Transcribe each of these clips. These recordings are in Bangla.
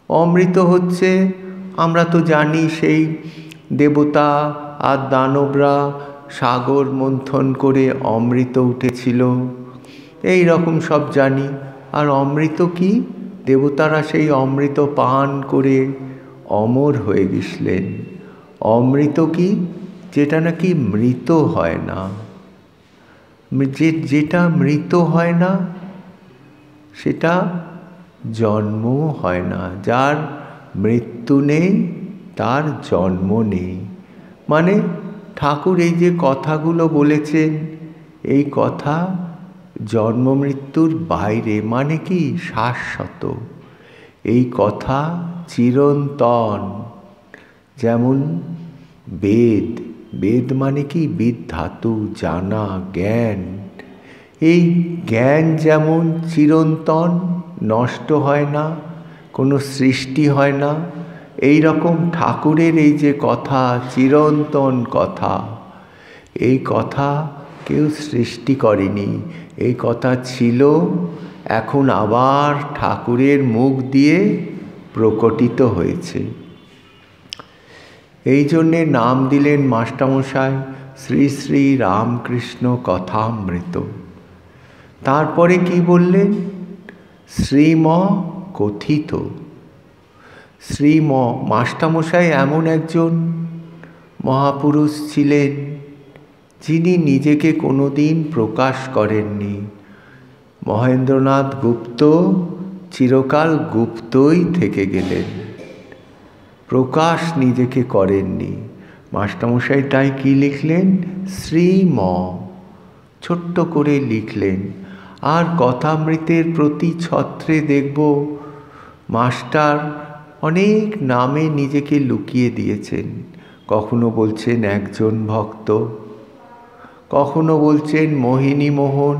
অমৃত হচ্ছে, আমরা তো জানি সেই দেবতা আর দানবরা সাগর মন্থন করে অমৃত উঠেছিল, এই রকম সব জানি। আর অমৃত কি? দেবতারা সেই অমৃত পান করে অমর হয়ে গেছিলেন। অমৃত কি? যেটা নাকি মৃত হয় না। যেটা মৃত হয় না সেটা জন্মও হয় না। যার মৃত্যু নেই তার জন্ম নেই। মানে ঠাকুর এই যে কথাগুলো বলেছেন, এই কথা জন্ম মৃত্যুর বাইরে, মানে কি শাশ্বত। এই কথা চিরন্তন। যেমন বেদ, বেদ মানে কি? বিদ ধাতু, জানা, জ্ঞান। এই জ্ঞান যেমন চিরন্তন, নষ্ট হয় না, কোনো সৃষ্টি হয় না, এই রকম ঠাকুরের এই যে কথা, চিরন্তন কথা, এই কথা কেউ সৃষ্টি করেনি। এই কথা ছিল, এখন আবার ঠাকুরের মুখ দিয়ে প্রকটিত হয়েছে। এই জন্যে নাম দিলেন মাস্টারমশাই শ্রী শ্রী রামকৃষ্ণ কথামৃত। তারপরে কি বললেন? শ্রীম কথিত। শ্রীম, মাস্টারমশাই এমন একজন মহাপুরুষ ছিলেন যিনি নিজেকে কোনোদিন প্রকাশ করেননি। মহেন্দ্রনাথ গুপ্ত চিরকাল গুপ্তই থেকে গেলেন, প্রকাশ নিজেকে করেননি। মাস্টারমশাই তাই কি লিখলেন? শ্রীম, ছোট্ট করে লিখলেন। আর কথামৃতের প্রতি ছত্রে দেখব মাস্টার অনেক নামে নিজেকে লুকিয়ে দিয়েছেন। কখনো বলছেন একজন ভক্ত, কখনো বলছেন মোহিনী মোহন,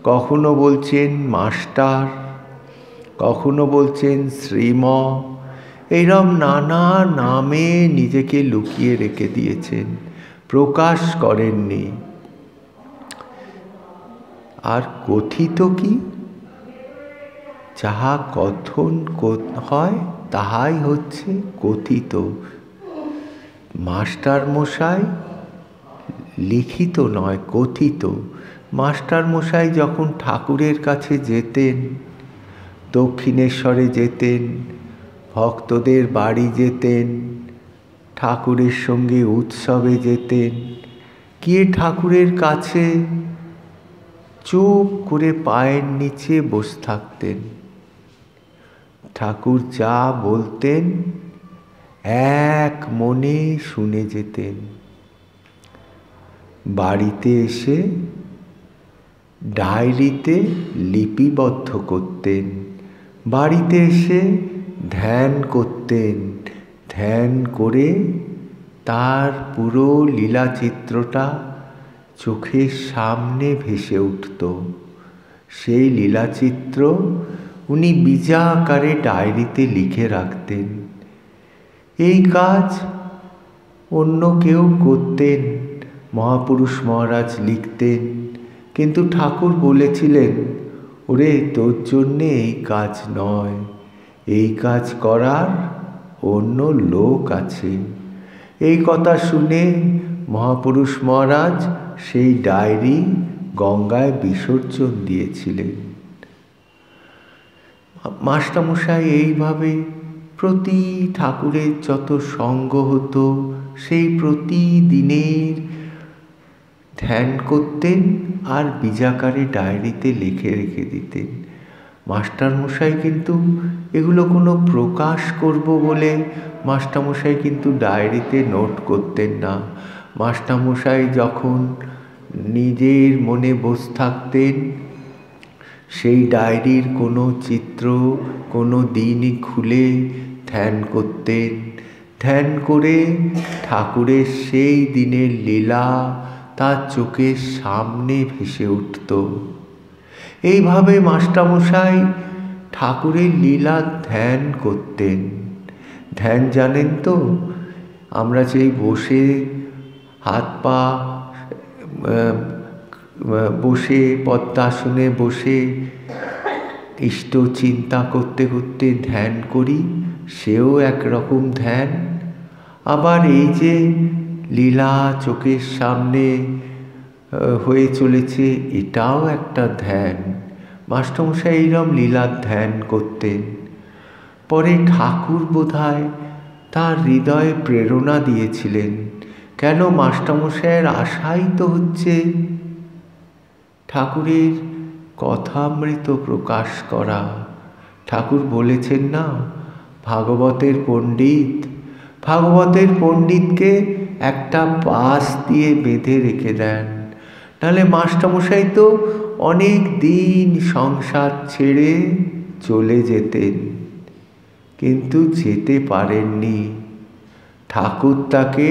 কখনো বলছেন মাস্টার, কখনো বলছেন শ্রীম। এইরকম নানা নামে নিজেকে লুকিয়ে রেখে দিয়েছেন, প্রকাশ করেননি। আর কথিত কি? যাহা কথন হয় তাহাই হচ্ছে কথিত। মাস্টার মশাই লিখিত নয়, কথিত। মাস্টার মশাই যখন ঠাকুরের কাছে যেতেন, দক্ষিণেশ্বরে যেতেন, ভক্তদের বাড়ি যেতেন, ঠাকুরের সঙ্গে উৎসবে যেতেন, গিয়ে ঠাকুরের কাছে চুপ করে পায়ের নিচে বসে থাকতেন। ঠাকুর যা বলতেন এক মনে শুনে যেতেন। বাড়িতে এসে ডায়েরিতে লিপিবদ্ধ করতেন। বাড়িতে এসে ধ্যান করতেন। ধ্যান করে তার পুরো লীলাচিত্রটা চোখের সামনে ভেসে উঠত। সেই লীলাচিত্র উনি বীজা আকারে ডায়েরিতে লিখে রাখতেন। এই কাজ অন্য কেউ করতেন, মহাপুরুষ মহারাজ লিখতেন, কিন্তু ঠাকুর বলেছিলেন, ওরে তোর জন্যে এই কাজ নয়, এই কাজ করার অন্য লোক আছে। এই কথা শুনে মহাপুরুষ মহারাজ সেই ডায়েরি গঙ্গায় বিসর্জন দিয়েছিলেন। মাস্টারমশাই এইভাবে প্রতি ঠাকুরের যত সঙ্গ হতো সেই প্রতিদিনের ধ্যান করতেন আর বীজাকারে ডায়েরিতে লিখে রেখে দিতেন। মাস্টারমশাই কিন্তু এগুলো কোনো প্রকাশ করব বলে মাস্টারমশাই কিন্তু ডায়েরিতে নোট করতেন না। মাস্টারমশাই যখন নিজের মনে বসে থাকতেন, সেই ডায়েরির কোনো চিত্র কোনো দিনই খুলে ধ্যান করতেন। ধ্যান করে ঠাকুরের সেই দিনের লীলা তার চোখের সামনে ভেসে উঠত। এইভাবে মাস্টারমশাই ঠাকুরের লীলা ধ্যান করতেন। ধ্যান জানেন তো? আমরা যেই বসে হাত পা বসে পদ্মাসনে বসে ইষ্ট চিন্তা করতে করতে ধ্যান করি, সেও একরকম ধ্যান। আবার এই যে লীলা চোখের সামনে হয়ে চলেছে, এটাও একটা ধ্যান। মাস্টারমশাই এইরকম লীলার ধ্যান করতেন। পরে ঠাকুর বোধহয় তার হৃদয়ে প্রেরণা দিয়েছিলেন, কেন মাস্টারমশাইয়ের আশাই তো হচ্ছে ঠাকুরের কথামৃত প্রকাশ করা। ঠাকুর বলেছেন না, ভাগবতের পণ্ডিতকে একটা পাশ দিয়ে বেঁধে রেখে দেন, নাহলে মাস্টারমশাই তো অনেক দিন সংসার ছেড়ে চলে যেতেন, কিন্তু যেতে পারেননি। ঠাকুর তাকে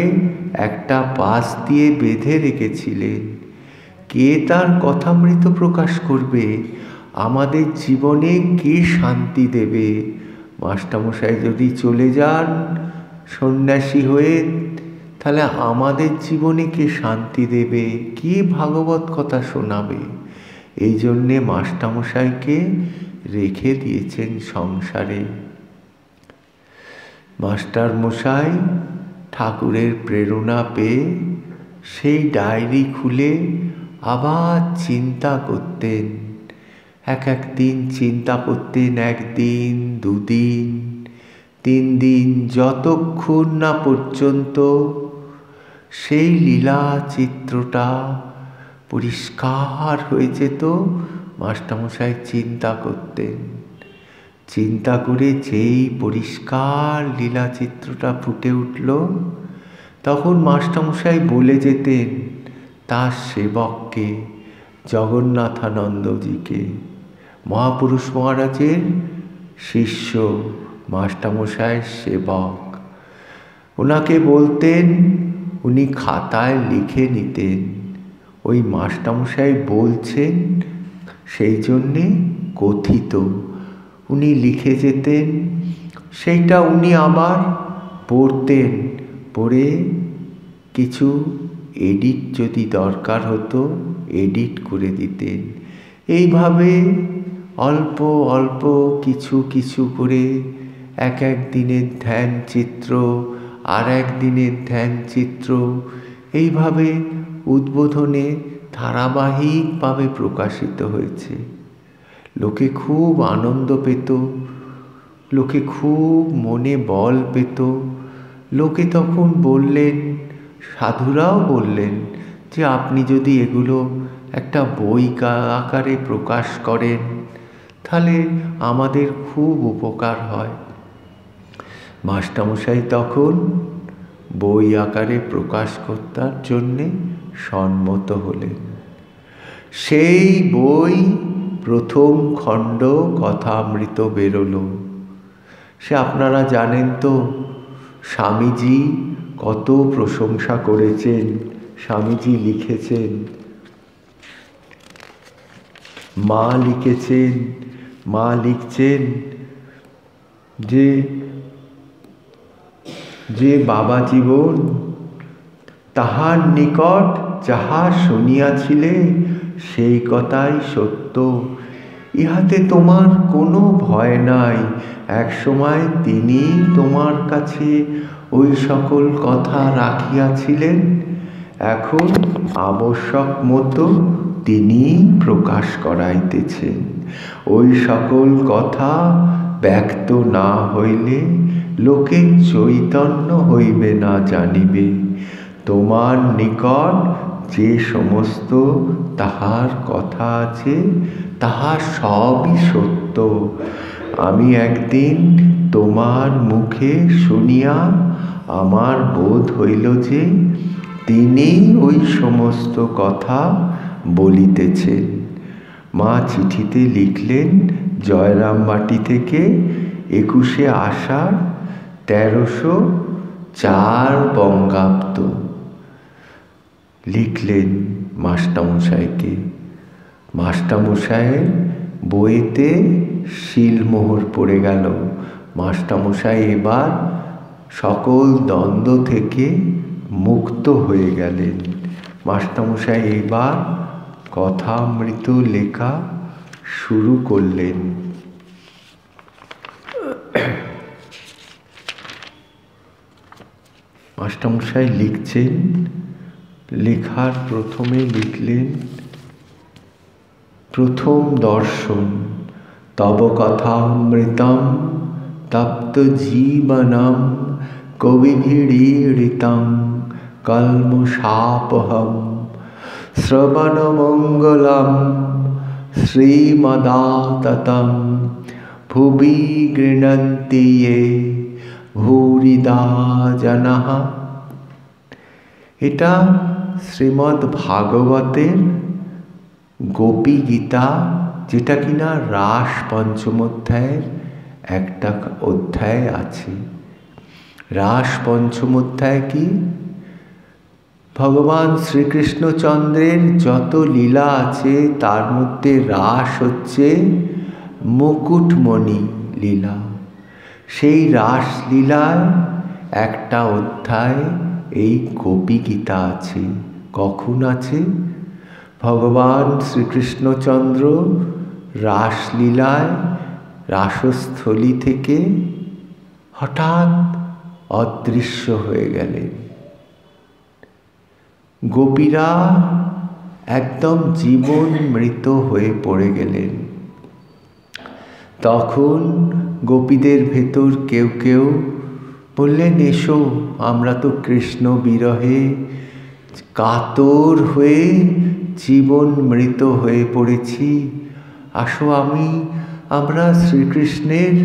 একটা পাশ দিয়ে বেঁধে রেখেছিলেন। কে তার কথামৃত প্রকাশ করবে? আমাদের জীবনে কে শান্তি দেবে? মাস্টারমশাই যদি চলে যান সন্ন্যাসী হয়ে, তাহলে আমাদের জীবনে কে শান্তি দেবে? কে ভাগবত কথা শোনাবে? এই জন্যে মাস্টারমশাইকে রেখে দিয়েছেন সংসারে। মাস্টারমশাই ঠাকুরের প্রেরণা পেয়ে সেই ডায়েরি খুলে আবার চিন্তা করতেন। একদিন চিন্তা করতেন, একদিন, দুদিন, 3 দিন, যতক্ষণ না পর্যন্ত সেই লীলা চিত্রটা পরিষ্কার হয়ে যেত। মাস্টারমশাই চিন্তা করতেন। চিন্তা করে যেই পরিষ্কার লীলা চিত্রটা ফুটে উঠল, তখন মাস্টারমশাই বলে যেতেন তার সেবককে, জগন্নাথানন্দজিকে, মহাপুরুষ মহারাজের শিষ্য, মাস্টারমশাইয়ের সেবক। ওনাকে বলতেন, উনি খাতায় লিখে নিতেন। ওই মাস্টারমশাই বলছেন সেই জন্যে কথিত, উনি লিখে যেতেন। সেইটা উনি আবার পড়তেন, পড়ে কিছু এডিট যদি দরকার হতো এডিট করে দিতেন। এইভাবে অল্প অল্প কিছু কিছু করে এক দিনের ধ্যান চিত্র, আর একদিনের ধ্যান চিত্র, এইভাবে উদ্বোধনে ধারাবাহিকভাবে প্রকাশিত হয়েছে। লোকে খুব আনন্দ পেত, লোকে খুব মনে বল পেত। লোকে তখন বললেন, সাধুরাও বললেন যে আপনি যদি এগুলো একটা বই আকারে প্রকাশ করেন, তাহলে আমাদের খুব উপকার হয়। মাস্টারমশাই তখন বই আকারে প্রকাশ করার জন্যে সম্মত হলেন। সেই বই প্রথম খণ্ড কথামৃত বেরোলো। সে আপনারা জানেন তো, স্বামীজি কত প্রশংসা করেছেন। স্বামীজি লিখেছেন, মা লিখছেন যে বাবা জীবন তাহার নিকট যাহা শুনিয়াছিলে সেই কথাই সত্য, ইহাতে তোমার কোনো ভয় নাই। এক সময় তিনি তোমার কাছে ওই সকল কথা রাখিয়াছিলেন, এখন আবশ্যক মতো তিনি প্রকাশ করাইতেছেন। ওই সকল কথা ব্যক্ত না হইলে লোকে চৈতন্য হইবে না জানিবে। তোমার নিকট যে সমস্ত তাহার কথা আছে তাহা সবই সত্য। আমি একদিন তোমার মুখে শুনিয়া আমার বোধ হইল যে তিনি ওই সমস্ত কথা বলিতেছেন। মা চিঠিতে লিখলেন, জয়রামবাটি থেকে 21শে আষাঢ় 1304 বঙ্গাব্দ। লিখলেন মাস্টারমশাইকে। মাস্টারমশাইয়ের বইতে শিলমোহর পড়ে গেল। মাস্টারমশাই এবার সকল দ্বন্দ্ব থেকে মুক্ত হয়ে গেলেন। মাস্টারমশাই এবার কথামৃত লেখা শুরু করলেন। মাস্টারমশাই লিখছেন, লেখার প্রথমে লিখলেন, প্রথম দর্শন তব কথামৃতম তপ্ত জীবনম কবিভিড়ীড়িতং কল্মষাপহম শ্রবণমঙ্গলম শ্রীমদাততম ভুবি গৃণন্তি ये ভূরিদা জনঃ। এটা শ্রীমদ্ ভাগবতের গোপী গীতা, যেটা কিনা রাস পঞ্চম অধ্যায়ের একটা অধ্যায় আছে। রাস পঞ্চম অধ্যায় কি? ভগবান শ্রীকৃষ্ণচন্দ্রের যত লীলা আছে তার মধ্যে রাস হচ্ছে মুকুটমণি লীলা। সেই রাস লীলায় একটা অধ্যায় এই গোপী গীতা আছে। কখন আছে? ভগবান শ্রীকৃষ্ণচন্দ্র রাসলীলায় রাসস্থলী থেকে হঠাৎ অদৃশ্য হয়ে গেলেন। গোপীরা একদম জীবন মৃত হয়ে পড়ে গেলেন। তখন গোপীদের ভেতর কেউ কেউ বললেন, এসো, আমরা তো কৃষ্ণ বিরহে কাতর হয়ে জীবন মৃত হয়ে পড়েছি, আসো আমরা শ্রীকৃষ্ণের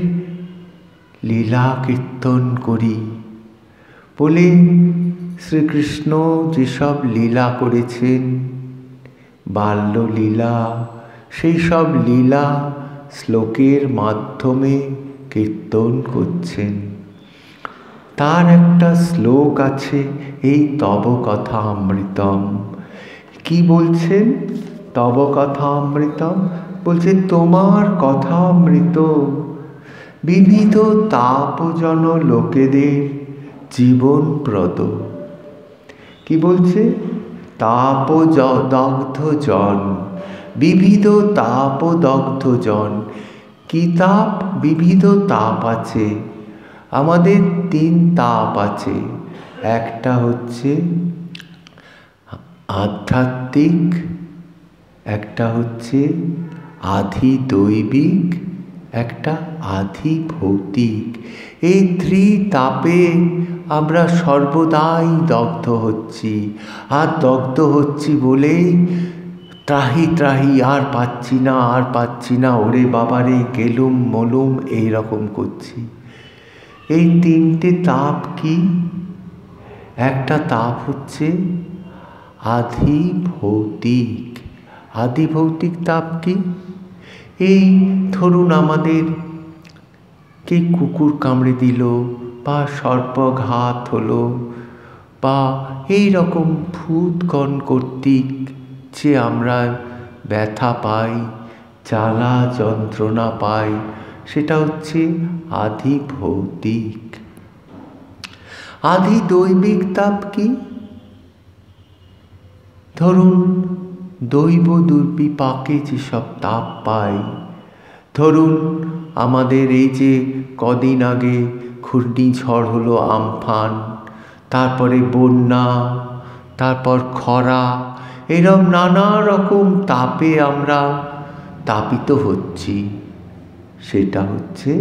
লীলা কীর্তন করি। বলে শ্রীকৃষ্ণ যেসব লীলা করেছেন, বাল্যলীলা, সেই সব লীলা শ্লোকের মাধ্যমে কীর্তন করছেন। তার একটা শ্লোক আছে, এই তব কথা অমৃতম। কি বলছেন? তব কথা অমৃতম বলছে, তোমার কথা অমৃত, বিবিধ তাপজন লোকেদের জীবনপ্রদ। কি বলছে? তাপদগ্ধ জন, বিবিধ তাপদগ্ধ জন। কি তাপ? বিবিধ তাপ আছে। আমাদের 3 তাপ আছে। একটা হচ্ছে আধ্যাত্মিক, একটা হচ্ছে আধি দৈবিক, একটা আধি ভৌতিক। এই 3 তাপে আমরা সর্বদাই দগ্ধ হচ্ছি। আর দগ্ধ হচ্ছি বলেই ত্রাহি ত্রাহি, আর পাচ্ছি না, ওরে বাবারে, গেলুম মলুম, এইরকম করছি। এই 3টে তাপ কি? একটা তাপ হচ্ছে আধি ভৌতিক। আধি ভৌতিক তাপ কি? এই ধরুন আমাদের কে কুকুর কামড়ে দিল, বা সর্পঘাত হলো, বা এই রকম ভূতগণ কর্তৃক যে আমরা ব্যথা পাই, জ্বালা যন্ত্রণা পাই, সেটা হচ্ছে আধি ভৌতিক। আধি দৈবিক তাপ কি? ধরুন দৈব দুর্বিপাকে যেসব তাপ পাই, ধরুন আমাদের এই যে কদিন আগে ঘূর্ণিঝড় হলো আমফান, তারপরে বন্যা, তারপর খরা, এরকম নানা রকম তাপে আমরা তাপিত হচ্ছি, সেটা হচ্ছে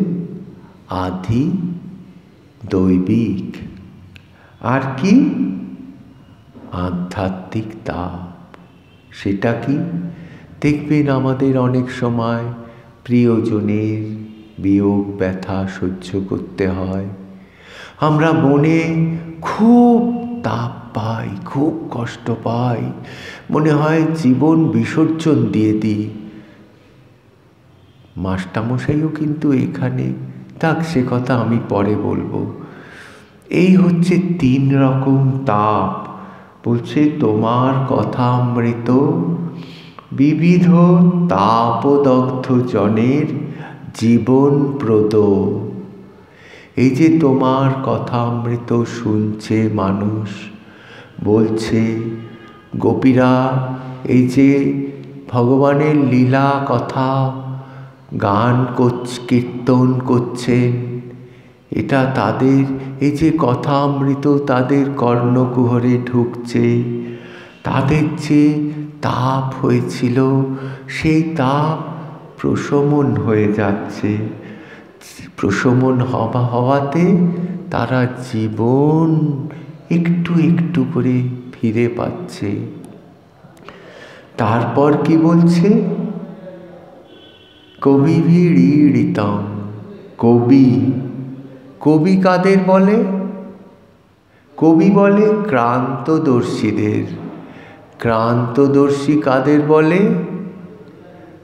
আধি দৈবিক। আর কি? আধ্যাত্মিক তাপ। সেটা কি? দেখবেন আমাদের অনেক সময় প্রিয়জনের বিয়োগ ব্যথা সহ্য করতে হয়, আমরা মনে খুব তাপ পাই, খুব কষ্ট পাই, মনে হয় জীবন বিসর্জন দিয়ে দিই। মাস্টারমশাইও কিন্তু এখানে, থাক সে কথা আমি পরে বলবো। এই হচ্ছে 3 রকম তাপ। বলছে তোমার কথা অমৃত, বিবিধ তাপদগ্ধ জনের জীবনপ্রদ। এই যে তোমার কথা অমৃত শুনছে মানুষ, বলছে গোপীরা, এই যে ভগবানের লীলা কথা গান কীর্তন করছেন, এটা তাদের এই যে কথামৃত তাদের কর্ণকুহরে ঢুকছে, তাদের যে তাপ হয়েছিল সেই তাপ প্রশমন হয়ে যাচ্ছে। প্রশমন হওয়াতে তারা জীবন একটু একটু করে ফিরে পাচ্ছে। তারপর কি বলছে? কবিভিড়িড়িতং। কবি, কবি কাদের বলে? কবি বলে ক্রান্তদর্শীদের। ক্রান্তদর্শী কাদের বলে?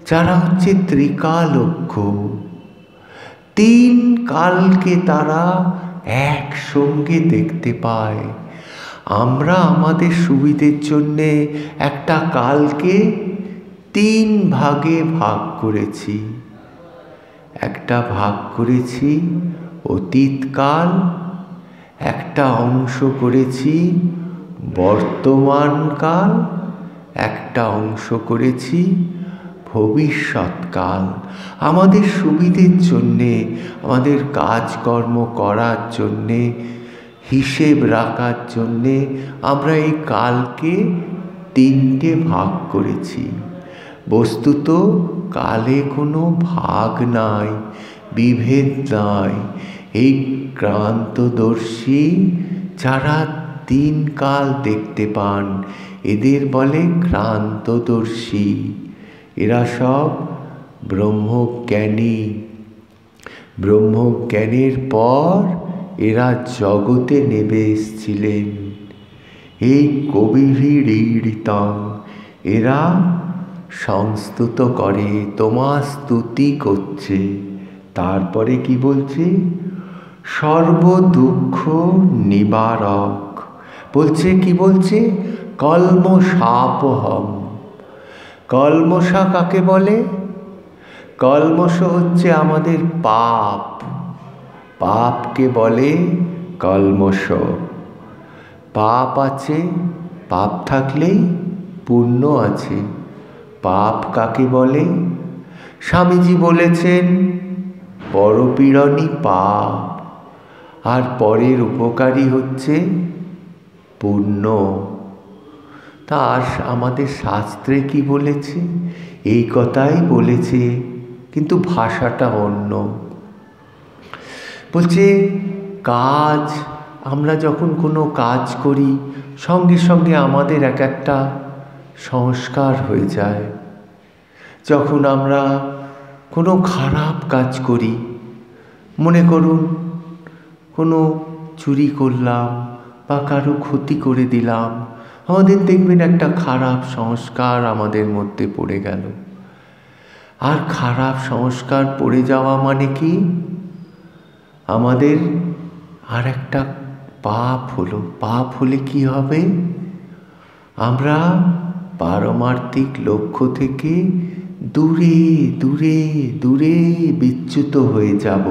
যারা হচ্ছে ত্রিকালজ্ঞ, তিন কালকে তারা একসঙ্গে দেখতে পায়। আমরা আমাদের সুবিধের জন্যে একটা কালকে তিন ভাগে ভাগ করেছি। একটা ভাগ করেছি অতীতকাল, একটা অংশ করেছি বর্তমানকাল, একটা অংশ করেছি ভবিষ্যৎকাল। আমাদের সুবিধের জন্যে, আমাদের কাজকর্ম করার জন্যে, হিসেব রাখার জন্যে আমরা এই কালকে তিনটে ভাগ করেছি। বস্তুত কালে কোনো ভাগ নাই, বিভেদ নাই। এই ক্রান্তদর্শী যারা তিন কাল দেখতে পান এদের বলে ক্রান্তদর্শী। এরা সব ব্রহ্মজ্ঞানী। ব্রহ্মজ্ঞানের পর এরা জগতে নেমে এসেছিলেন। এই কবিভিড়িড়িতং, এরা সংস্তুত করে, তোমার স্তুতি করছে। তারপরে কি বলছে? সর্বদুঃখ নিবারক। বলছে কি বলছে? কল্মষাপহম। কল্মষা কাকে বলে? কল্মষ হচ্ছে আমাদের পাপ। পাপকে বলে কল্মষ। পাপ আছে, পাপ থাকলেই পুণ্য আছে। পাপ কাকে বলে? স্বামীজি বলেছেন পরপীড়নই পাপ, আর পরের উপকারী হচ্ছে পুণ্য। তা আমাদের শাস্ত্রে কি বলেছে? এই কথাই বলেছে, কিন্তু ভাষাটা অন্য। বলছে কাজ, আমরা যখন কোনো কাজ করি সঙ্গে সঙ্গে আমাদের এক একটা সংস্কার হয়ে যায়। যখন আমরা কোনো খারাপ কাজ করি, মনে করুন কোনো চুরি করলাম বা কারো ক্ষতি করে দিলাম, আমাদের দেখবেন একটা খারাপ সংস্কার আমাদের মধ্যে পড়ে গেল। আর খারাপ সংস্কার পড়ে যাওয়া মানে কি? আমাদের আর একটা পাপ হলো। পাপ হলে কি হবে? আমরা পারমার্থিক লক্ষ্য থেকে দূরে দূরে দূরে বিচ্যুত হয়ে যাব।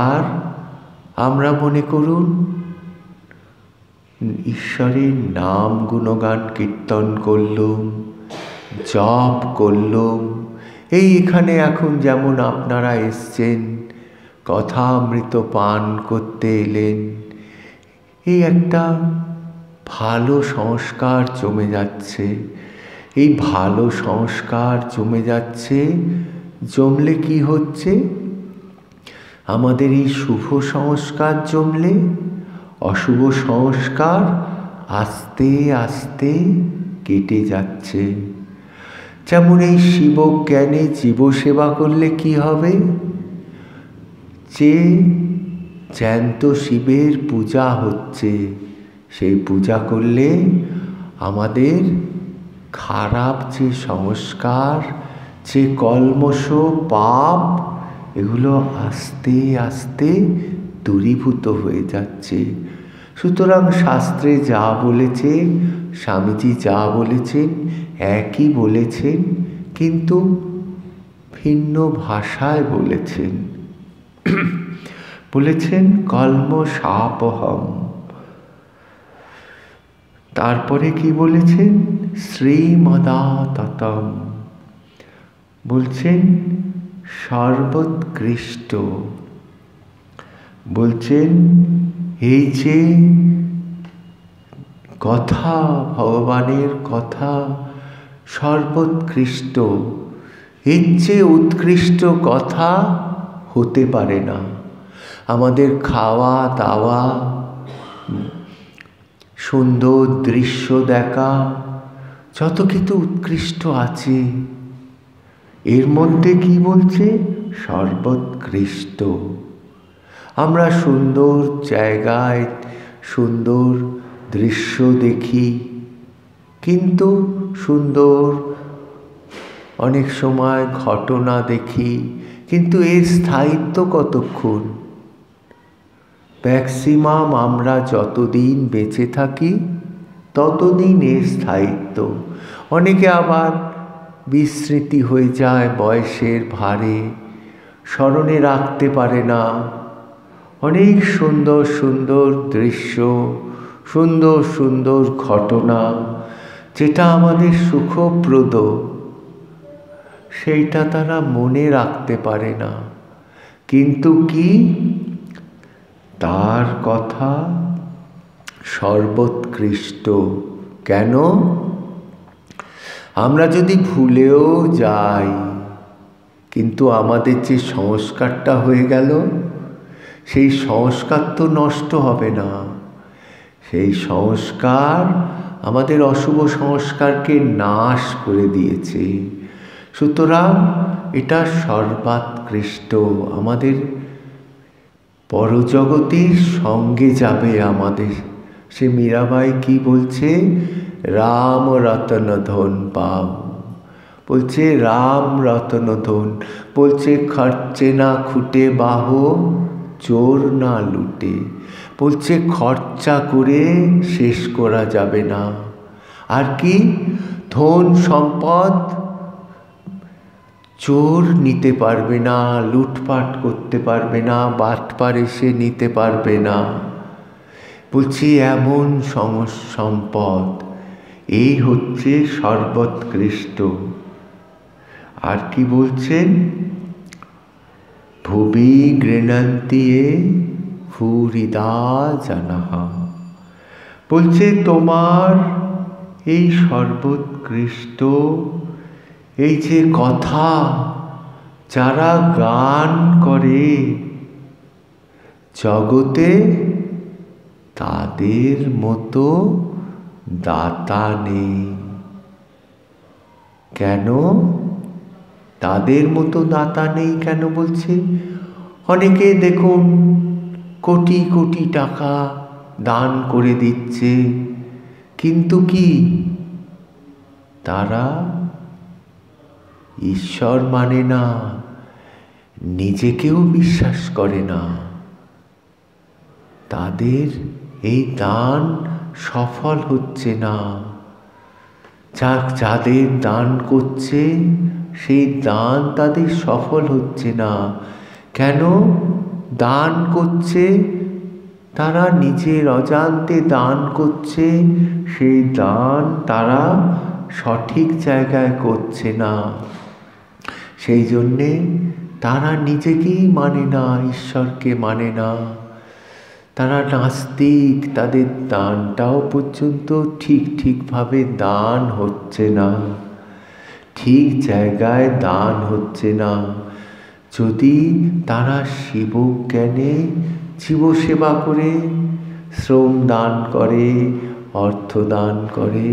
আর আমরা মনে করুন ঈশ্বরের নাম গুণগান কীর্তন করলুম, জপ করলুম। এই এখানে এখন যেমন আপনারা এসছেন, কথামৃত পান করতে এলেন, এই একটা ভালো সংস্কার জমে যাচ্ছে। এই ভালো সংস্কার জমে যাচ্ছে। জমলে কি হচ্ছে? আমাদের এই শুভ সংস্কার জমলে অশুভ সংস্কার আস্তে আস্তে কেটে যাচ্ছে। যেমন এই শিবজ্ঞানে জীবসেবা করলে কি হবে? যে জ্যান্ত শিবের পূজা হচ্ছে, সেই পূজা করলে আমাদের খারাপ যে সংস্কার, যে কল্মষ পাপ, এগুলো আস্তে আস্তে দূরীভূত হয়ে যাচ্ছে। সুতরাং শাস্ত্রে যা বলেছে, স্বামীজি যা বলেছেন একই বলেছেন, কিন্তু ভিন্ন ভাষায় বলেছেন। বলেছেন কল্মষাপহম। তারপরে কি বলেছেন? শ্রীমদাততম। বলছেন সর্বোৎকৃষ্ট। বলছেন এই যে কথা, ভগবানের কথা সর্বোৎকৃষ্ট, এর চেয়ে উৎকৃষ্ট কথা হতে পারে না। আমাদের খাওয়া দাওয়া, সুন্দর দৃশ্য দেখা, যত কিছু উৎকৃষ্ট আছে, এর মধ্যে কি বলছে? সর্বোৎকৃষ্ট। আমরা সুন্দর জায়গায় সুন্দর দৃশ্য দেখি, কিন্তু সুন্দর অনেক সময় ঘটনা দেখি, কিন্তু এর স্থায়িত্ব কতক্ষণ? ম্যাক্সিমাম আমরা যতদিন বেঁচে থাকি ততদিন এর স্থায়িত্ব। অনেকে আবার বিস্মৃতি হয়ে যায় বয়সের ভারে, স্মরণে রাখতে পারে না অনেক সুন্দর সুন্দর দৃশ্য, সুন্দর সুন্দর ঘটনা, যেটা আমাদের সুখপ্রদ, সেইটা তারা মনে রাখতে পারে না। কিন্তু কি? তার কথা সর্বোৎকৃষ্ট। কেন? আমরা যদি ভুলেও যাই, কিন্তু আমাদের যে সংস্কারটা হয়ে গেল, সেই সংস্কার তো নষ্ট হবে না। সেই সংস্কার আমাদের অশুভ সংস্কারকে নাশ করে দিয়েছে। সুতরাং এটা সর্বোৎকৃষ্ট, আমাদের পরজগতের সঙ্গে যাবে আমাদের। সে মীরাবাই কি বলছে? রাম রতন ধন পাও, বলছে রাম রতন ধন, বলছে খরচে না খুঁটে বাহ, চোর না লুটে, বলছে খরচা করে শেষ করা যাবে না। আর কি? ধন সম্পদ চোর নিতে পারবে না, লুটপাট করতে পারবে না, বাটপার এসে নিতে পারবে না। বলছি এমন সম্পদ, এই হচ্ছে সর্বোৎকৃষ্ট। আর কি বলছেন? ভুবি গৃণন্তি ভূরিদা জানাহা, বলছে তোমার এই সর্বোৎকৃষ্ট এই যে কথা, যারা গান করে জগতে, তাদের মতো দাতা নেই। কেন তাদের মতো দাতা নেই? কেন বলছে? অনেকে দেখুন কোটি কোটি টাকা দান করে দিচ্ছে, কিন্তু কি তারা ঈশ্বর মানে না, নিজেকেও বিশ্বাস করে না। তাদের এই দান সফল হচ্ছে না। যাদের দান করছে সেই দান তাদের সফল হচ্ছে না। কেন? দান করছে, তারা নিজের অজান্তে দান করছে, সেই দান তারা সঠিক জায়গায় করছে না। সেই জন্যে তারা নিজেকেই মানে না, ঈশ্বরকে মানে না। তারা নাস্তিক, তাদের দানটাও পর্যন্ত ঠিকভাবে দান হচ্ছে না, ঠিক জায়গায় দান হচ্ছে না। যদি তারা শিব জ্ঞানে জীব সেবা করে, শ্রম দান করে, অর্থ দান করে,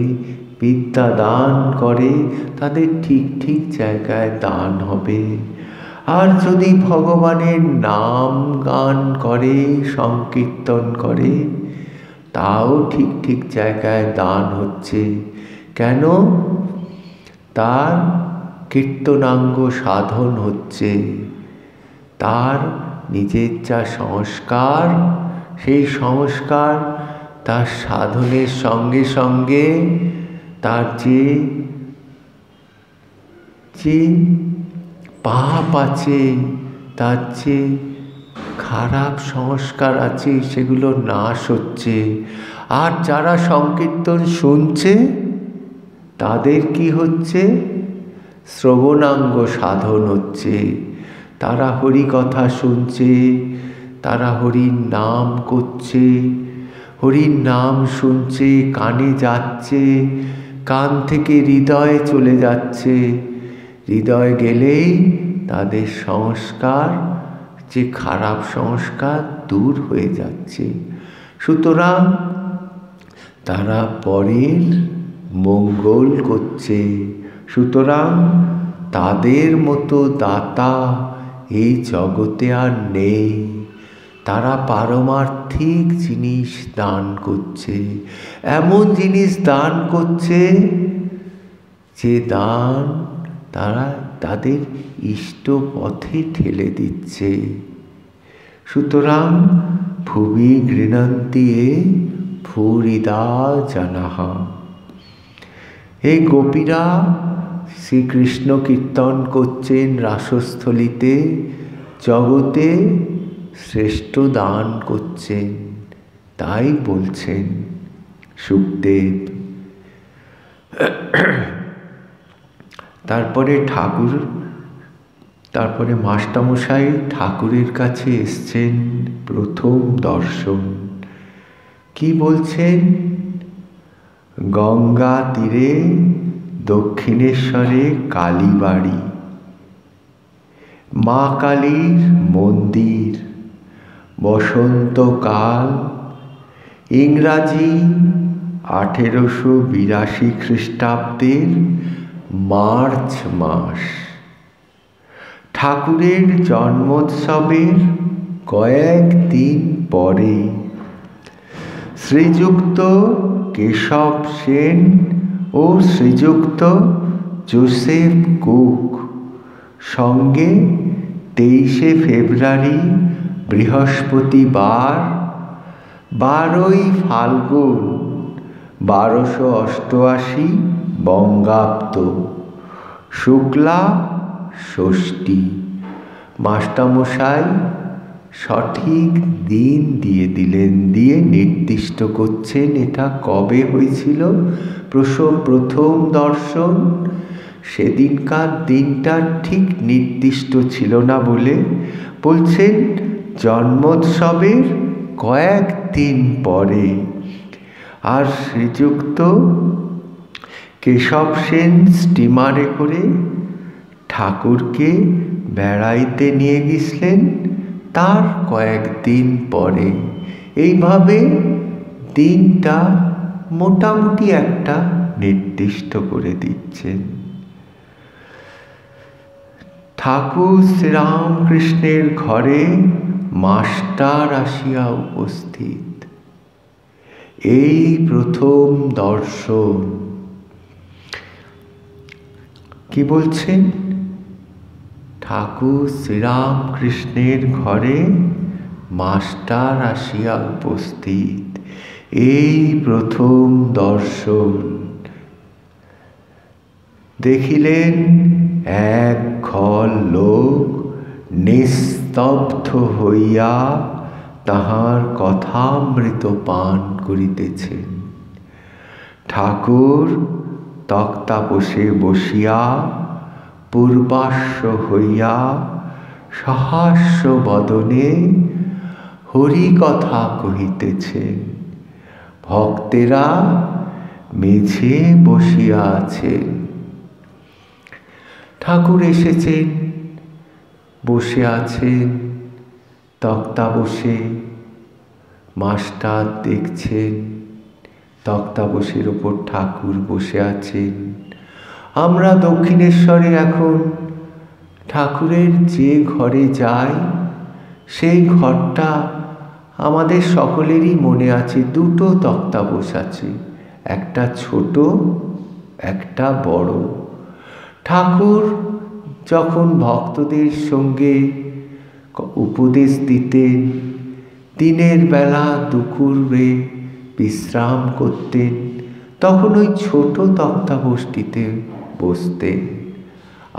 বিদ্যা দান করে, তাদের ঠিক জায়গায় দান হবে। আর যদি ভগবানের নাম গান করে, সংকীর্তন করে, তাও ঠিক জায়গায় দান হচ্ছে। কেন? তার কীর্তনাঙ্গ সাধন হচ্ছে, তার নিজের যা সংস্কার, সেই সংস্কার তার সাধনের সঙ্গে সঙ্গে তার যে পাপ আছে, তার যে খারাপ সংস্কার আছে, সেগুলো নাশ হচ্ছে। আর যারা সংকীর্তন শুনছে তাদের কি হচ্ছে? শ্রবণাঙ্গ সাধন হচ্ছে। তারা হরি কথা শুনছে, তারা হরির নাম করছে, হরির নাম শুনছে, কানে যাচ্ছে, কান থেকে হৃদয়ে চলে যাচ্ছে। হৃদয় গেলেই তাদের সংস্কার, যে খারাপ সংস্কার দূর হয়ে যাচ্ছে। সুতরাং তারা পরের মঙ্গল করছে। সুতরাং তাদের মতো দাতা এই জগতে আর নেই। তারা পারমার্থিক জিনিস দান করছে, এমন জিনিস দান করছে যে দান তারা তাদের ইষ্ট পথে ঠেলে দিচ্ছে। সুতরাং ভুবি গৃণন্তি ভূরিদা জানাহা। এই গোপীরা শ্রীকৃষ্ণ কীর্তন করছেন রাসস্থলিতে, জগতে শ্রেষ্ঠ দান করছেন, তাই বলছেন সুখদেব। তারপরে মাস্টারমশাই ঠাকুরের কাছে এসছেন প্রথম দর্শন। কি বলছেন? গঙ্গা তীরে দক্ষিণেশ্বরে কালীবাড়ি, মা কালীর মন্দির, বসন্তকাল, ইংরাজি 1882 খ্রিস্টাব্দের মার্চ মাস। ঠাকুরের জন্মোৎসবের কয়েকদিন পরে শ্রীযুক্ত কেশব সেন ও শ্রীযুক্ত জোসেফ কুক সঙ্গে 23শে ফেব্রুয়ারি বৃহস্পতিবার 12ই ফাল্গুন 1288 বঙ্গাব্দ শুক্লা ষষ্ঠী। মাস্টারমশাই সঠিক দিন দিয়ে দিলেন, দিয়ে নির্দিষ্ট করছেন এটা কবে হয়েছিল। প্রথম দর্শন সেদিনকার দিনটা ঠিক নির্দিষ্ট ছিল না বলে বলছেন জন্মোৎসবের কয়েকদিন পরে। আর শ্রীযুক্ত কেশব সেন স্টিমারে করে ঠাকুরকে বেড়াইতে নিয়ে গেছিলেন তার কয়েকদিন পরে। এইভাবে দিনটা মোটামুটি একটা নির্দিষ্ট করে দিচ্ছেন। ঠাকুর শ্রীরামকৃষ্ণের ঘরে মাস্টার আসিয়া উপস্থিত। এই প্রথম দর্শন। কি বলছেন? ঠাকুর শ্রীরামকৃষ্ণের ঘরে মাস্টার আসিয়া উপস্থিত। এই প্রথম দর্শন। দেখিলেন এক ঘর লোক নিস্তব্ধ হইয়া তাহার কথামৃত পান করিতেছেন। ঠাকুর তক্তাপোষে বসিয়া পূর্বাশ্ব হইয়া সহাস্য বদনে হরিকথা কহিতেছেন। ভক্তেরা মেঝে বসিয়া আছেন। ঠাকুর এসেছেন, বসে আছেন তক্তাপোষে। মাস্টার দেখছেন তক্তাপোষের ওপর ঠাকুর বসে আছেন। আমরা দক্ষিণেশ্বরে এখন ঠাকুরের যে ঘরে যাই সেই ঘরটা আমাদের সকলেরই মনে আছে। দুটো তক্তাপোষ আছে, একটা ছোট একটা বড়। ঠাকুর যখন ভক্তদের সঙ্গে উপদেশ দিতেন, দিনের বেলা দুপুরে বিশ্রাম করতেন, তখন ওই ছোট তক্তাপোষটিতে বসতেন।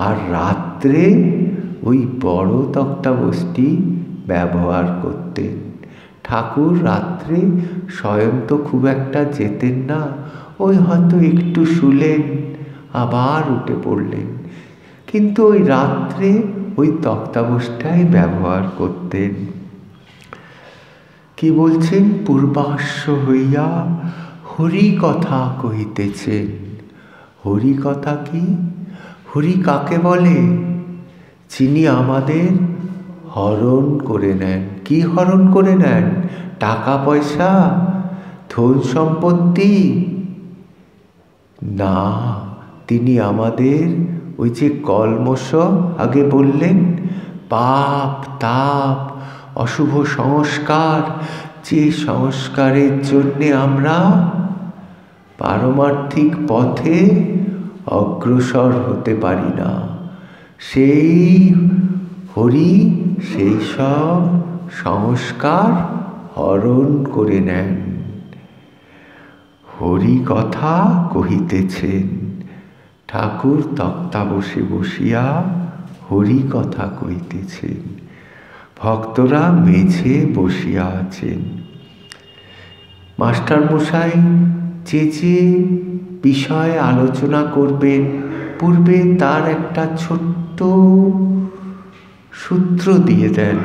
আর রাত্রে ওই বড় তক্তাপোষটি ব্যবহার করতেন। ঠাকুর রাত্রে স্বয়ং তো খুব একটা যেতেন না, ওই হয়তো একটু শুলেন আবার উঠে পড়লেন, কিন্তু ওই রাত্রে ওই তক্তাপোষটাই ব্যবহার করতেন। কি বলছেন? পূর্বাশ্ব হইয়া হরি কথা কহিতেছেন। হরি কথা কি? হরি কাকে বলে? যিনি আমাদের হরণ করে নেন। কি হরণ করে নেন? টাকা পয়সা, ধন সম্পত্তি না, তিনি আমাদের ওই যে কলমশ আগে বললেন, পাপ তাপ অশুভ সংস্কার, যে সংস্কারের জন্যে আমরা পারমার্থিক পথে অগ্রসর হতে পারি না, সেই হরি সেই সব সংস্কার হরণ করে নেন। হরি কথা কহিতেছেন। ঠাকুর তক্তা বসে বসিয়া হরি কথা কহিতেছেন। ভক্তরা মেঝে বসিয়া আছেন। মাস্টারমশাই যে যে বিষয়ে আলোচনা করবেন পূর্বে তার একটা ছোট্ট সূত্র দিয়ে দেন।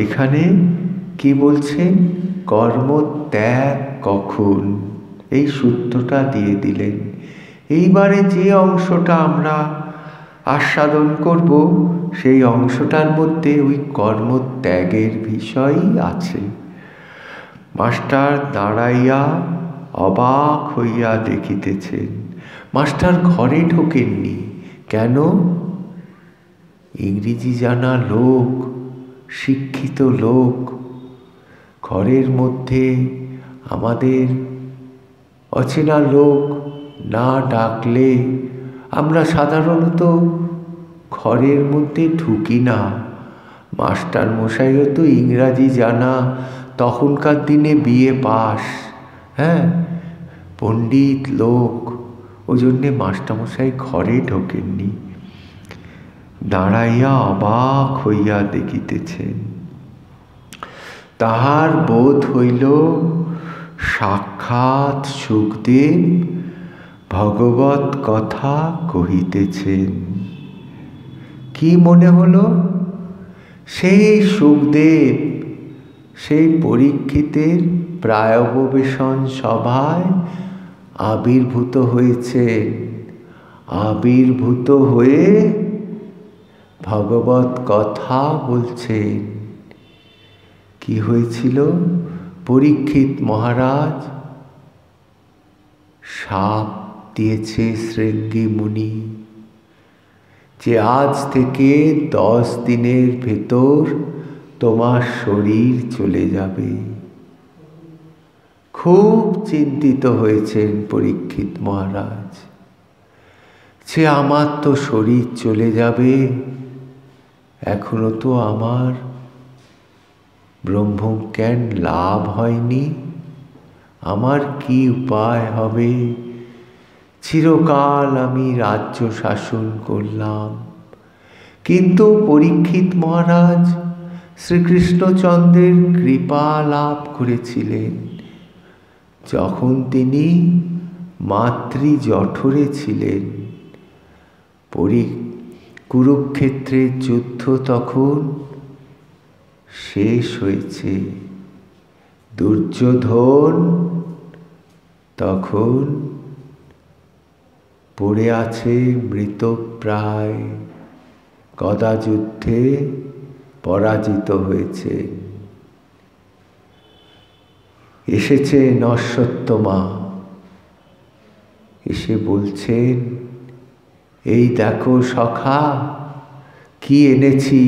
এখানে কি বলছেন? কর্মত্যাগ কখন, এই সূত্রটা দিয়ে দিলেন। এইবারে যে অংশটা আমরা আস্বাদন করব সেই অংশটার মধ্যে ওই কর্মত্যাগের বিষয়ই আছে। মাস্টার দাঁড়াইয়া অবাক হইয়া দেখিতেছেন। মাস্টার ঘরে ঢোকেননি। কেন? ইংরেজি জানা লোক, শিক্ষিত লোক, ঘরের মধ্যে আমাদের অচেনা লোক না ডাকলে আমরা সাধারণত ঘরের মধ্যে ঢুকি না। মাস্টার মশাইও তো ইংরাজি জানা, তখনকার দিনে বিএ পাস, হ্যাঁ, পণ্ডিত লোক, ওই জন্যে মাস্টারমশাই ঘরে ঢোকেননি। দাঁড়াইয়া অবাক হইয়া দেখিতেছেন। তাহার বোধ হইল সাক্ষাৎ সুখদেব ভগবত কথা কহিতেছেন। কি মনে হলো? সেই সুখদেব সেই পরীক্ষিতের প্রায়োপবেশন সভায় আবির্ভূত হয়েছে। আবির্ভূত হয়ে ভগবত কথা বলছেন। কি হয়েছিল? পরীক্ষিত মহারাজ শাপ দিয়েছে শৃঙ্গী মুনি যে আজ থেকে 10 দিনের ভেতর তোমার শরীর চলে যাবে। খুব চিন্তিত হয়েছেন পরীক্ষিত মহারাজ যে আমার তো শরীর চলে যাবে, এখনো তো আমার ব্রহ্মজ্ঞান লাভ হয়নি, আমার কি উপায় হবে? চিরকাল আমি রাজ্য শাসন করলাম, কিন্তু পরীক্ষিত মহারাজ শ্রীকৃষ্ণচন্দ্রের কৃপা লাভ করেছিলেন যখন তিনি মাতৃজঠরে ছিলেন। কুরুক্ষেত্রের যুদ্ধ তখন শেষ হয়েছে। দুর্যোধন তখন পড়ে আছে মৃতপ্রায়, গদাযুদ্ধে পরাজিত হয়েছে। এসেছে নরসত্তমা, এসে বলছেন, এই দেখো সখা কি এনেছি,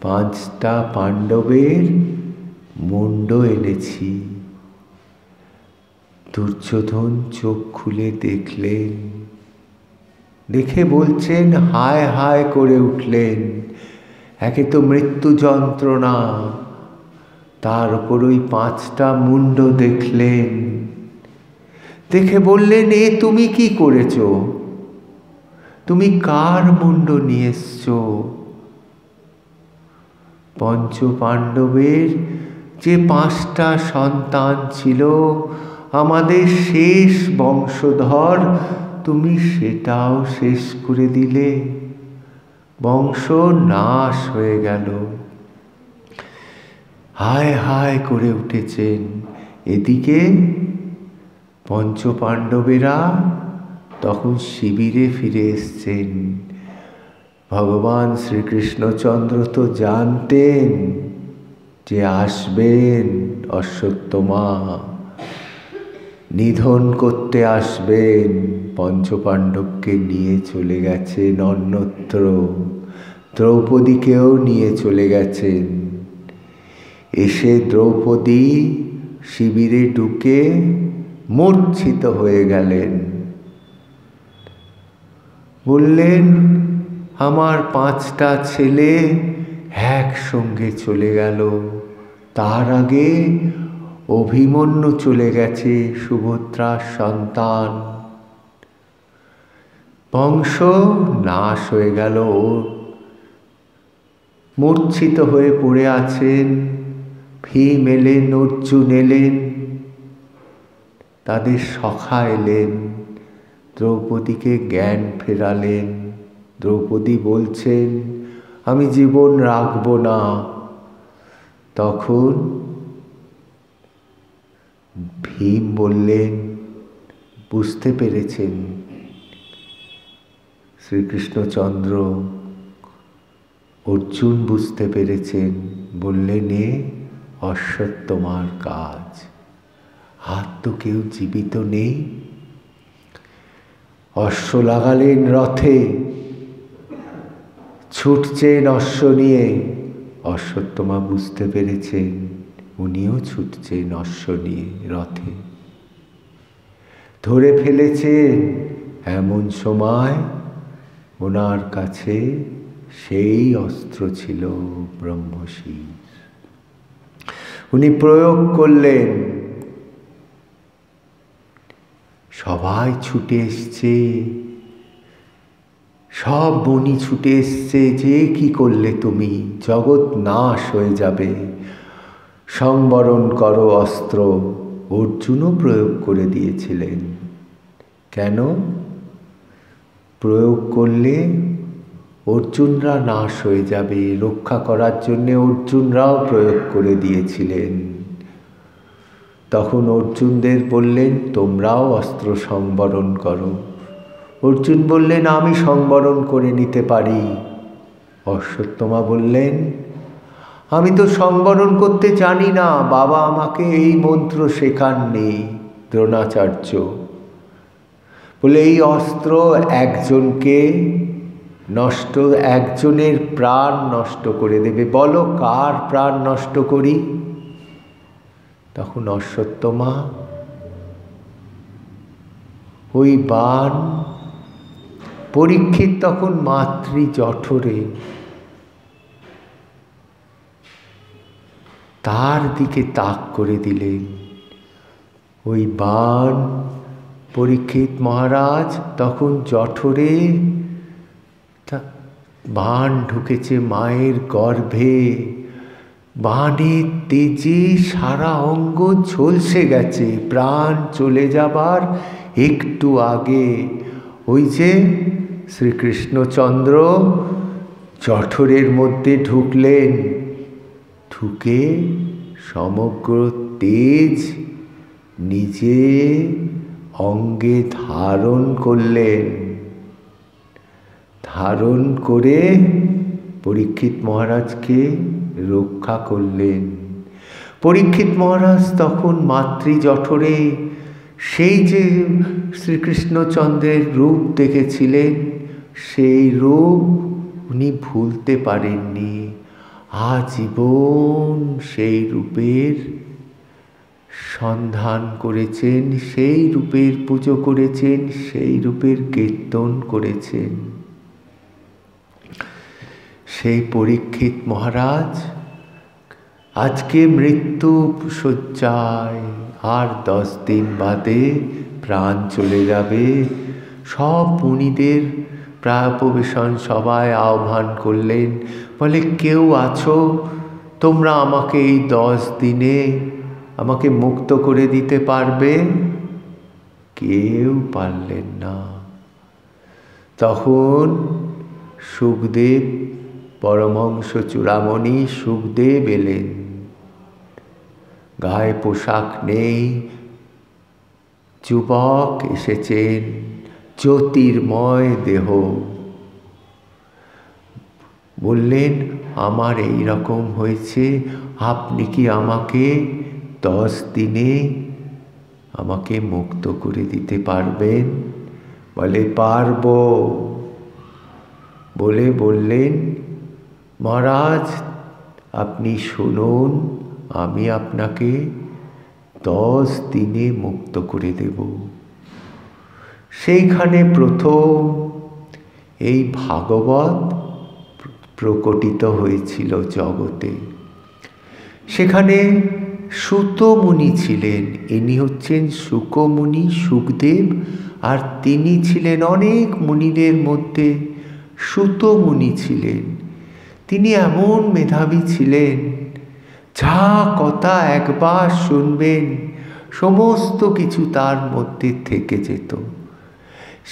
5টা পাণ্ডবের মুন্ড এনেছি। দুর্যোধন চোখ খুলে দেখলেন, দেখে বলছেন, হায় হায় করে উঠলেন। একে তো মৃত্যু যন্ত্রণা, তার উপর ওই 5টা মুন্ড দেখলেন। দেখে বললেন, এ তুমি কি করেছ? তুমি কার মুন্ড নিয়ে এসছো? পঞ্চপাণ্ডবের যে 5টা সন্তান ছিল, আমাদের শেষ বংশধর, তুমি সেটাও শেষ করে দিলে। বংশ নাশ হয়ে গেল। হায় হায় করে উঠেছেন। এদিকে পঞ্চপাণ্ডবেরা তখন শিবিরে ফিরে এসছেন। ভগবান শ্রীকৃষ্ণচন্দ্র তো জানতেন যে আসবেন অশ্বত্থমা, নিধন করতে আসবেন। পঞ্চপাণ্ডবকে নিয়ে চলে গেছেন অন্যত্র, দ্রৌপদীকেও নিয়ে চলে গেছেন। এসে দ্রৌপদী শিবিরে ঢুকে মূর্ছিত হয়ে গেলেন। বললেন, আমার 5টা ছেলে একসঙ্গে চলে গেল, তার আগে অভিমন্যু চলে গেছে, সুভদ্রার সন্তান। বংশ নাশ হয়ে গেল। মূর্ছিত হয়ে পড়ে আছেন। ভীম এলেন, অর্জুন এলেন, তাদের সখা এলেন, দ্রৌপদীকে জ্ঞান ফেরালেন। দ্রৌপদী বলছেন, আমি জীবন রাখব না। তখন ভীম বললেন, বুঝতে পেরেছেন শ্রীকৃষ্ণচন্দ্র, অর্জুন বুঝতে পেরেছেন। বললেন, এ অশ্বত্থমার কাজ, আর তো কেউ জীবিত নেই। অশ্ব লাগালেন রথে, ছুটছেন অশ্ব নিয়ে। অশ্বত্থমা বুঝতে পেরেছেন, উনিও ছুটছেন অশ্ব নিয়ে রথে। ধরে ফেলেছেন। এমন সময় ওনার কাছে সেই অস্ত্র ছিল ব্রহ্মশির। উনি প্রয়োগ করলেন। সবাই ছুটে এসছে, সব মুনি ছুটে এসছে, যে কি করলে তুমি, জগৎ নাশ হয়ে যাবে, সংবরণ করো অস্ত্র। অর্জুনও প্রয়োগ করে দিয়েছিলেন। কেন? প্রয়োগ করলে অর্জুনরা নাশ হয়ে যাবে, রক্ষা করার জন্যে অর্জুনরাও প্রয়োগ করে দিয়েছিলেন। তখন অর্জুনদের বললেন, তোমরাও অস্ত্র সংবরণ করো। অর্জুন বললেন, আমি সংবরণ করে নিতে পারি। অশ্বত্থমা বললেন, আমি তো সংবরণ করতে জানি না, বাবা আমাকে এই মন্ত্র শেখাননি। দ্রোণাচার্য বলে, এই অস্ত্র একজনের প্রাণ নষ্ট করে দেবে, বলো কার প্রাণ নষ্ট করি? তখন অশ্বত্থমা ওই বাণ, পরীক্ষিত তখন মাতৃ জঠরে, তার দিকে তাক করে দিলেন। ওই বাণ, পরীক্ষিত মহারাজ তখন জঠরে, বাণ ঢুকেছে মায়ের গর্ভে। বাণের তেজে সারা অঙ্গ ঝলসে গেছে, প্রাণ চলে যাবার একটু আগে। ওই যে শ্রীকৃষ্ণচন্দ্র জঠরের মধ্যে ঢুকলেন, ঢুকে সমগ্র তেজ নিজে অঙ্গে ধারণ করলেন। ধারণ করে পরীক্ষিত মহারাজকে রক্ষা করলেন। পরীক্ষিত মহারাজ তখন মাতৃ জঠরে সেই যে শ্রীকৃষ্ণচন্দ্রের রূপ দেখেছিলেন, সেই রূপ উনি ভুলতে পারেননি। আজীবন সেই রূপের সন্ধান করেছেন, সেই রূপের পুজো করেছেন, সেই রূপের কীর্তন করেছেন। সেই পরীক্ষিত মহারাজ আজকে মৃত্যু শয্যায়, আর 10 দিন বাদে প্রাণ চলে যাবে। সব মুনিদের প্রায়োপবেশন সভায় আহ্বান করলেন, বলে, কেউ আছো তোমরা আমাকে এই 10 দিনে আমাকে মুক্ত করে দিতে পারবে? কেউ পারলেন না। তখন সুখদেব, পরমহংস চূড়ামণি সুখদেব এলেন। গায়ে পোশাক নেই, যুবক এসেছেন, জ্যোতির্ময় দেহ। বললেন, আমার এই রকম হয়েছে, আপনি কি আমাকে 10 দিনে আমাকে মুক্ত করে দিতে পারবেন? বলে, পারবো। বলে বললেন, মহারাজ আপনি শুনুন, আমি আপনাকে 10 দিনে মুক্ত করে দেব। সেইখানে প্রথম এই ভাগবত প্রকটিত হয়েছিল জগতে। সেখানে সুত মুনি ছিলেন, ইনি হচ্ছেন শুকমুনি, সুখদেব, আর তিনি ছিলেন অনেক মুনিদের মধ্যে সুত মুনি ছিলেন। তিনি এমন মেধাবী ছিলেন, যা কথা একবার শুনবেন সমস্ত কিছু তার মধ্যে থেকে যেত।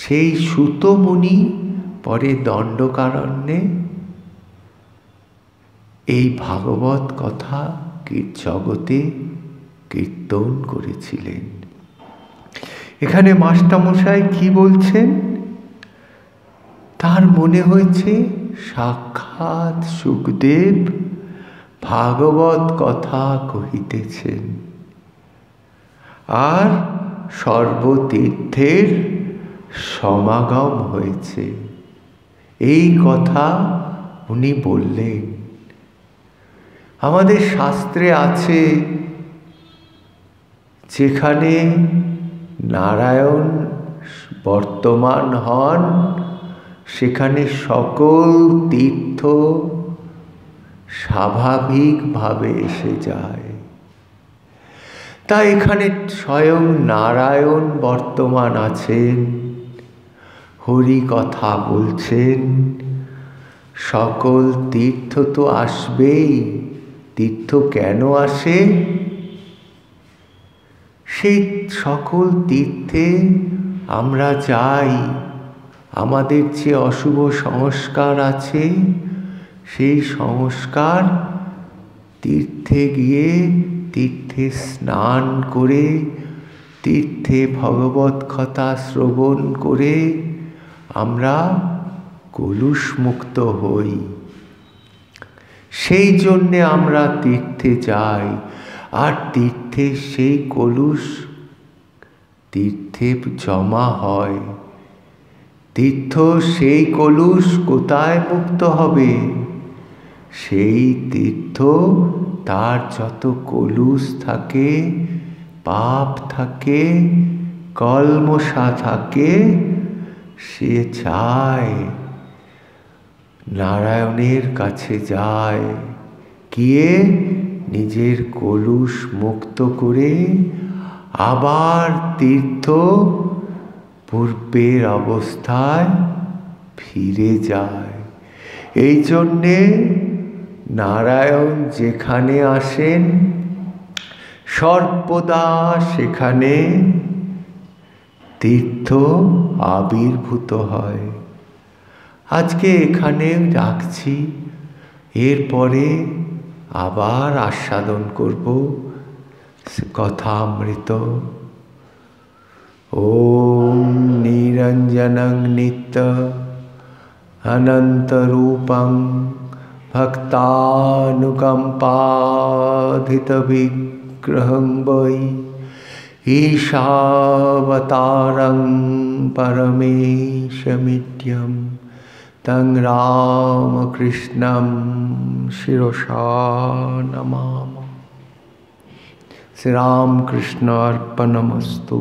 সেই সুত মুনি পরে দণ্ডকারণ্যে এই ভাগবত কথা জগতে কীর্তন করেছিলেন। এখানে মাস্টারমশাই কি বলছেন? তার মনে হয়েছে সাক্ষাৎ সুখদেব ভাগবত কথা কহিতেছেন, আর সর্বতীর্থের সমাগম হয়েছে, এই কথা উনি বললেন। আমাদের শাস্ত্রে আছে, যেখানে নারায়ণ বর্তমান হন সেখানে সকল তীর্থ স্বাভাবিকভাবে এসে যায়। তা এখানে স্বয়ং নারায়ণ বর্তমান আছেন, হরি কথা বলছেন, সকল তীর্থ তো আসবেই। তীর্থ কেন আসে? সেই সকল তীর্থে আমরা যাই, আমাদের যে অশুভ সংস্কার আছে সেই সংস্কার তীর্থে গিয়ে, তীর্থে স্নান করে, তীর্থে ভগবত কথা শ্রবণ করে আমরা কলুষমুক্ত হই। সেই জন্যে আমরা তীর্থে যাই। আর তীর্থে সেই কলুষ তীর্থে জমা হয়। তীর্থ সেই কলুষ কোথায় মুক্ত হবে? সেই তীর্থ তার যত কলুষ থাকে, পাপ থাকে, কলমশা থাকে, সে চায় নারায়ণের কাছে যায়, গিয়ে নিজের কলুষ মুক্ত করে আবার তীর্থ পূর্বের অবস্থায় ফিরে যায়। এই জন্যে নারায়ণ যেখানে আসেন সর্বদা সেখানে তীর্থ আবির্ভূত হয়। আজকে এখানে রাখছি, এরপরে আবার আস্বাদন করব কথামৃত। ওম নিরঞ্জনং নিত্য অনন্তরূপং ভক্তানুকম্পাধিতবিগ্রহং বৈ ঈশাবতারং পরমেশমিত্যং তং রামকৃষ্ণং শিরসা নমামি। শ্রীরামকৃষ্ণ অর্পণমস্তু।